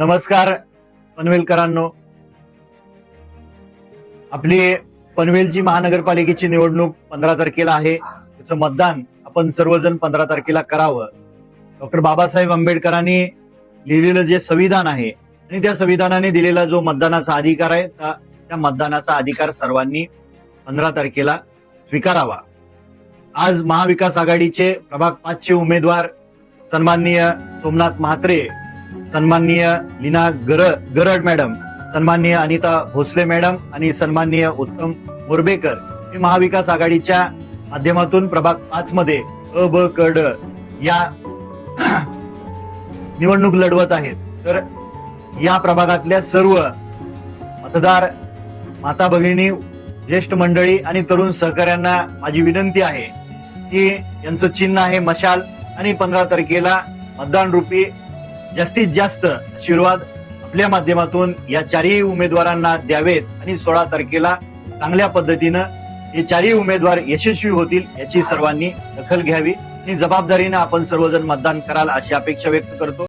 नमस्कार पनवेलकरांनो, आपली पनवेलची महानगरपालिकेची निवडणूक 15 तारखेला आहे. त्याचं मतदान आपण सर्वजण 15 तारखेला करावं. डॉक्टर बाबासाहेब आंबेडकरांनी लिहिलेलं जे संविधान आहे आणि त्या संविधानाने दिलेला जो मतदानाचा अधिकार आहे त्या मतदानाचा अधिकार सर्वांनी 15 तारखेला स्वीकारावा. आज महाविकास आघाडीचे प्रभाग 5 चे उमेदवार सन्माननीय सोमनाथ म्हात्रे, सन्माननीय लीना गरड मॅडम, सन्माननीय अनिता भोसले मॅडम आणि सन्माननीय उत्तम मोरबेकर हे महाविकास आघाडीच्या माध्यमातून प्रभाग 5 मध्ये अ ब क ड या निवडणूक लढवत आहेत. तर या प्रभागातल्या सर्व मतदार माता भगिनी, ज्येष्ठ मंडळी आणि तरुण सहकाऱ्यांना माझी विनंती आहे की यांचं चिन्ह आहे मशाल आणि 15 तारखेला मतदान रूपी जास्तीत जास्त आशीर्वाद आपल्या माध्यमातून या चारही उमेदवारांना द्यावेत आणि 16 तारखेला चांगल्या पद्धतीनं हे चारही उमेदवार यशस्वी होतील याची सर्वांनी दखल घ्यावी आणि जबाबदारीनं आपण सर्वजण मतदान कराल अशी अपेक्षा व्यक्त करतो.